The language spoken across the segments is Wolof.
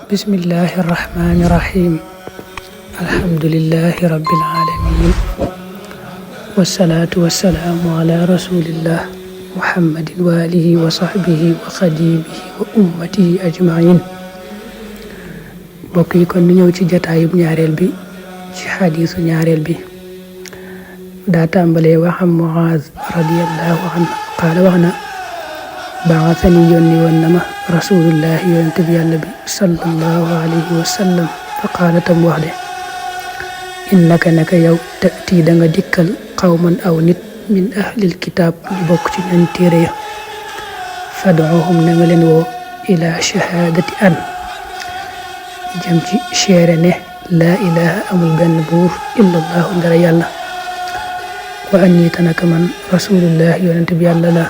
bismillahi irrahmani irrahim alhamdulilahi rabbil alamin wasalaatu wasalaamu ala rasulillah muhammadin wa alihi wa sahbihi wa xadimihi wa ummatihi ajmain mbokk yi kon nu ñëw ci jataayub ñaareel bi ci xadiisu ñaareel bi daa tàmbalee waxam Muaaz radiyallahu anhu qaala wax na baasani yónni woon na ma rasulullah yonente bi yàlla bi sallallahu alayhi wa sallam fa qaala tam wax de innaka naka yow tati da nga dikkal qawman aw nit min ahlil kitaab ñu bokk ci ñoñ téere ya fad'uhum na nga leen woo ila shahaadati an jëm ci seere ne laa ilaha amul benn buur illa allahu ndara yàlla wa anni tanaka man rasulullah yonente bi yàlla la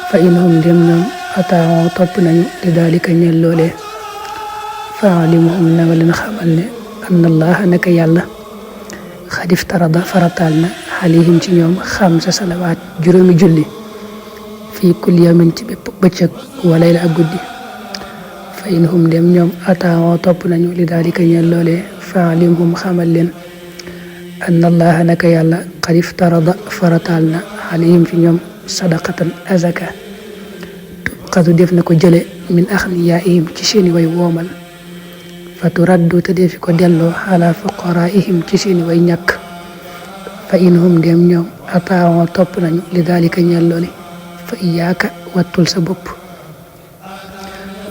fa inhum dem ñoom ataaw topp nañu li daalika ñel loolee faalimuhum na nga leen xamal ne anna allaha naka yàlla xad iftarada farataal na alayhim ci ñoom 5 salawaat juróomi julli fii kulli yawmin ci bépp bëccëg wa layla ak guddi fa inhum dem ñoom ataaw topp nañu li daalika ñel loolee faalimuhum xamal leen anna allaha naka yàlla xad iftarada farataal na alayhim ci ñoom sadaqatan azaka tuqadu def na ko jële min axniyaihim ci seeni way woomal fa turaddu te defi ko delloo ala fuqaraihim ci seeni way ñàkk fa inhum dem ñoom ataawo topp nañu li daalika ñeel looli fa iyaaka wattul sa bopp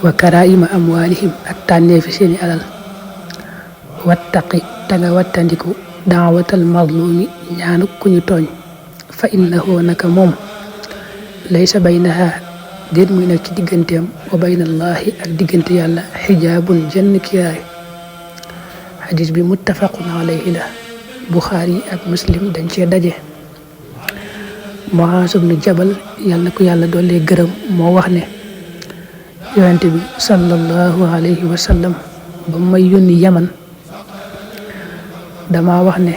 wa karaima amwalihim ak tànneefi seeni alal wattaqi ta nga wattandiku daawatal mazlumi ñaanu ku ñu tooñ fa innahu naka moom laysa baynaha déet muy nag ci digganteem wa baynallahi ak diggante yàlla xijaabun jenn kiiraay xadis bi muttafaqun alayhi la buxaari ak muslim dañ cee daje Muaaz ibnu Jabal yàlla na ko yàlla doole gërëm moo wax ne yonente bi sallallahu alayhi wa sallam ba may yónni yaman dama wax ne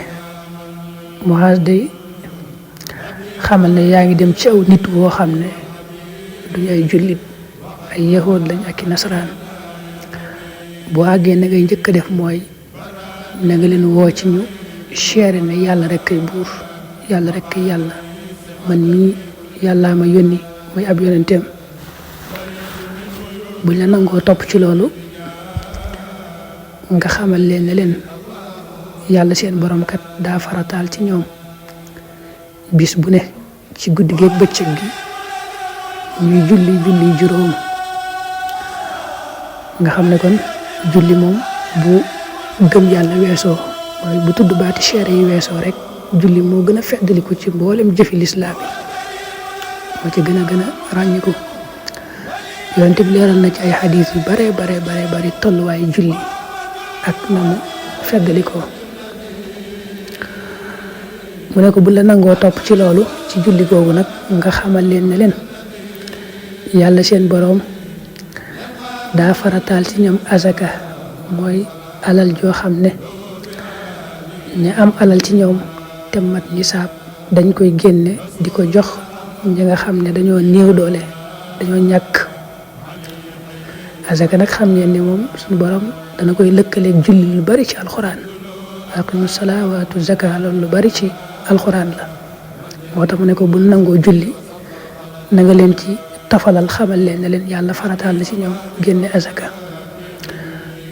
Muaaz day xamal ne yaa ngi dem ci aw nit woo xam ne duñu ay jullit ay yahood lañ ak i nasaraan boo àggee na ngay njëkk a def mooy na nga leen woo ci ñu seere ne yàlla rek kay buur yàlla rek kay yàlla man mii yàllaa ma yónni mooy ab yonenteem buñ la nangoo topp ci loolu nga xamal leen ne leen yàlla seen borom kat daa farataal ci ñoom bis bu ne ci guddi geeg bëccëg gi ñuy julli juróom nga xam ne kon julli moom bu gëm yàlla weesoo mooy bu tudd baati seere yi weesoo rek julli moo gën a feddaliku ci mboolem jëfi lislaam yi moo ci gën a ràññiku yonent bi leeral na ci ay xadiis yu bare tolluwaayu julli ak na mu feddalikoo mu ne ko bu la nangoo topp ci loolu ci julli googu nag nga xamal leen ne leen yàlla seen boroom daa farataal ci ñoom azaka mooy alal joo xam ne ña am alal ci ñoom te mat nisaab dañ koy génne di ko jox ñi nga xam ne dañoo néew doole dañoo ñàkk azaka nag xam ngeen ne moom suñu boroom dana koy lëkkaleeg julli lu bari ci alxuraan aqimu salaa wa atu zaka loolu lu bari ci alxuraan la moo tax mu ne ko bu nangoo julli na nga leen ci tafalal xamal leen ne leen yàlla farataal na ci ñoom génne azaka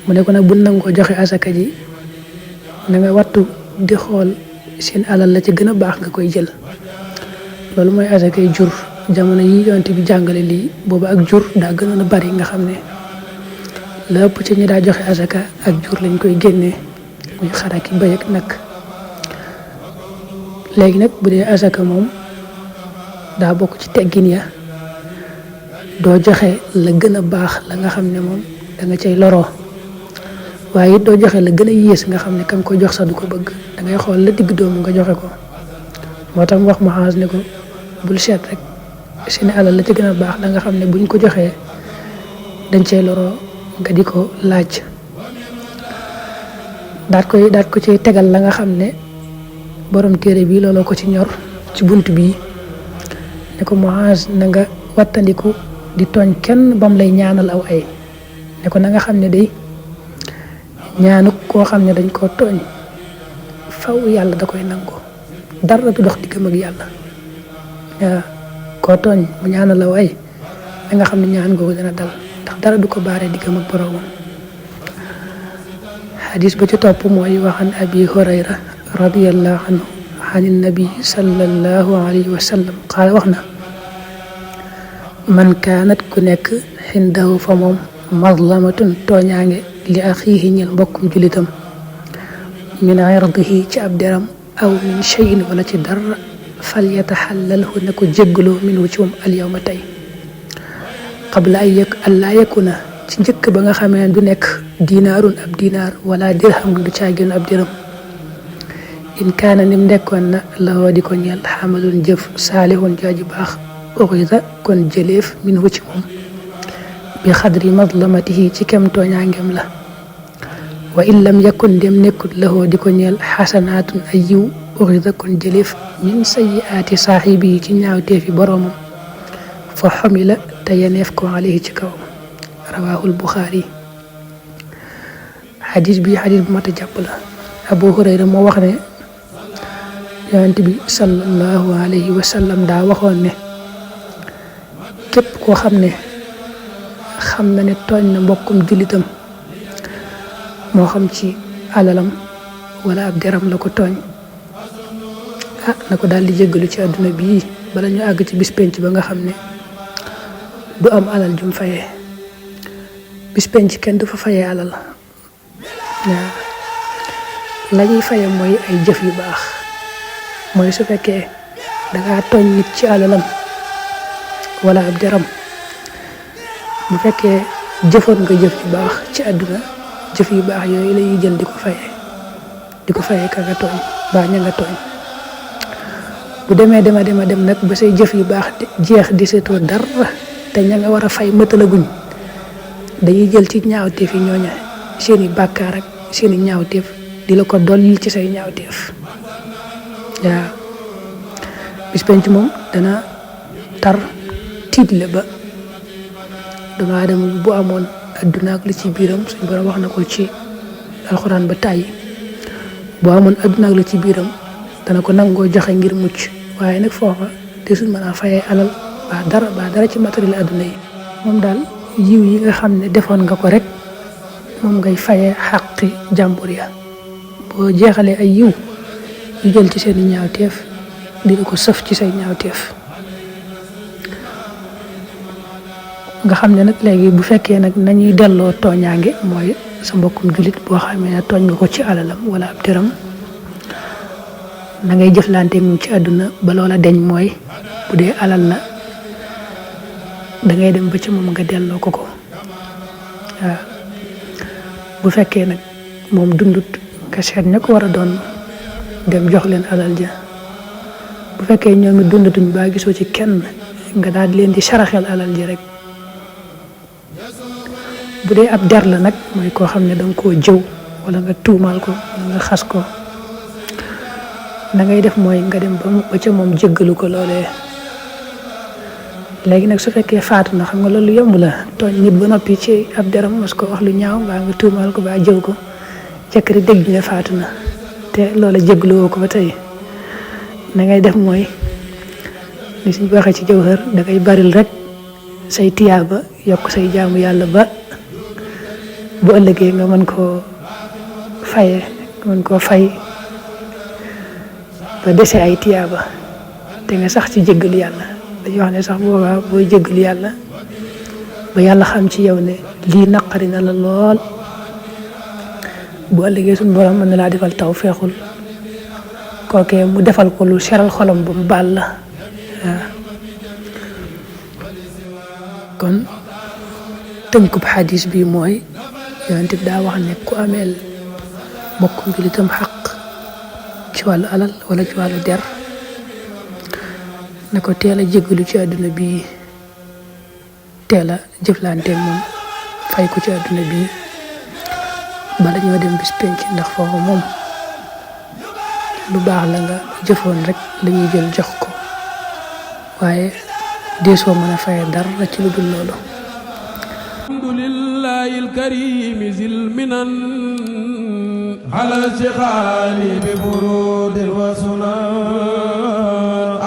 mu ne ko nag bu nangoo joxe azaka ji na nga wattu di xool seen alal la ci gën a baax nga koy jël loolu mooy azakay jur jamono yi yonent bi jàngale lii boobu ak jur daa gënoon a bari nga xam ne la ëpp ci ñi daa joxe azaka ak jur lañ koy génnee muy xaraki bëy ak nag léegi nag bu dee azaka moom daa bokk ci teggin ya doo joxe la gën a baax la nga xam ne moom da nga cay loroo waaye it doo joxe la gën a yées nga xam ne ka nga ko jox sax du ko bëgg da ngay xool la digg doomu nga joxe ko moo tax mu wax Muaaz ne ko bul seet rek seen alal la ci gën a baax la nga xam ne buñ ko joxee dañ cay loroo nga di ko laaj daat ko ci tegal la nga xam ne borom téere bi looloo ko ci ñor ci bunt bii ne ko Muaaz na nga wattandiku di tooñ kenn bam lay ñaanal aw ay ne ko na nga xam ne day ñaanu koo xam ne dañ koo tooñ faw yàlla da koy nangu dara du dox diggam ak yàlla waaw koo tooñ mu ñaanal la waay da nga xam ne ñaan googu dina dal ndax dara du ko baaree diggam ak boroomam xadis ba ci topp mooy waxan abi hurayra radiyallahu anhu an nabi sallallahu alayhi wa sallam qaala wax na man kaanat ku nekk xindahu fa moom mazlamatun tooñaange li axiihi ñel mbokkum julitam min irdihi ci ab deram aw min cheyin wala ci dara fal yataxallalhu na ko jéggaloo minhu ci moom alyawma tey qabla an laa yakuna ci njëkk ba nga xamee du nekk dinaarun ab dinaar wala dirham du caagin ab dirham in kaana nim nekkoon na lawoo di ko ñeel xamalun jëf saalihun jaaji baax uxida kon jëleef minhu ci moom bi xadri mazlamatihi ci kem tooñaangem la wa in lam yakun dem nekkut lawoo di ko ñeel xasanaatun ay yiw uxida kon jëleef min sayiaati saaxibi yi ci ñaawteefi boroomam fa xamila te yeneef ko alayhi ci kawam rawaahul buxaari xadis bi xadis bu mat a jàpp la abu hurayra moo wax ne yonent bi sallallahu alayhi wa sallam daa waxoon ne képp koo xam ne xam na ne tooñ na mbokkum jullitam moo xam ci alalam wala ab deram la ko tooñ na ko daal di jéggalu ci àdduna bii bala ñu àgg ci bis penc ba nga xam ne du am alal jum fayee bis penc kenn du fa fayee alal waaw la ñuy faye mooy ay jëf yu baax mooy su fekkee dangaa tooñ nit ci alalam wala ab deram bu fekkee jëfoon nga jëf yu baax ci àdduna jëf yu baax yooyu la ñuy jël di ko fayee ka nga tooñ baa ña nga tooñ bu demee dema dem nag ba say jëf yu baax jeex di seetoo dara te ña nga war a fay mëtalaguñ dañuy jël ci ñaawteef yi ñooña seeni bàkkaar ak seeni ñaawteef di la ko dolli ci say ñaawteef waaw bis penc moom dana tar tiitle ba doomu aadama bu amoon adduna ak li ci biiram suñ borom wax na ko ci alxuraan ba tàyyi bu amoon adduna ak li ci biiram dana ko nangoo joxe ngir mucc waaye nag foofa te suñ mën a fayee alal ba dara ci matériel adduna yi moom daal yiw yi nga xam ne defoon nga ko rek moom ngay fayee xaqi jàmbur ya boo jeexalee ay yiw yu jël ci seeni ñaawteef dina ko sëf ci say ñaawteef nga xam ne nag léegi bu fekkee nag nañuy delloo tooñaange mooy sa mbokkum jullit boo xamee ne tooñ nga ko ci alalam wala ab deram na ngay jëflante moom ci àdduna ba loola deñ mooy bu dee alal la dangay dem ba ci moom nga delloo ko waaw bu fekkee nag moom dundut nga seet ña ko war a doon dem jox leen alal ja bu fekkee ñoom it dundatuñ baa gisoo ci kenn nga daal di leen di saraxel alal ji rek bu dee ab der la nag mooy koo xam ne danga koo jëw wala nga tuumaal ko wala nga xas ko na ngay def mooy nga dem ba ca moom jéggalu ko loolee léegi nag su fekkee faatu na xam nga loolu yomb la tooñ nit ba noppi ci ab deram mos ko wax lu ñaaw mbaa nga tuumaal ko baa jëw ko jëkkëri dégg ñu ne faatu na te loola jéggaluwoo ko ba tey na ngay def mooy li suñ waxee ci jawhar da ngay baril rek say tiyaaba yokk say jaamu yàlla ba bu ëllëgee nga mën koo fayee nga mën koo fay ba dese ay tiyaaba te nga sax ci jéggalu yàlla dañuy wax ne sax boobaa booy jéggalu yàlla ba yàlla xam ci yow ne lii naqari na la lool bu ëllëgee suñu borom mën na laa defal taw feexul kookee mu defal ko lu seral xolam ba mu baal la waaw kon tënkub xadis bi mooy yonent bi daa wax ne ku ameel mbokkum jullitam xaq ci wàllu alal wala ci wàllu der na ko teel a jéggalu ci àdduna bi teel a jëflante moom fay ko ci àdduna bi bala ñoo dem bis penc ndax foofu moom lu baax la nga jëfoon rek la ñuy jël jox ko waaye deesoo mën a faye dara ci lu dul loolu. لله الكريم ذي المنن على استقالي بفروض وسنن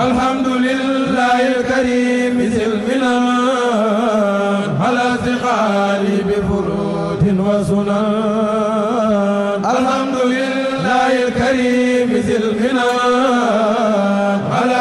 الحمد لله الكريم ذي المنن على استقالي بفروض وسنن الحمد لله الكريم ذي المنن على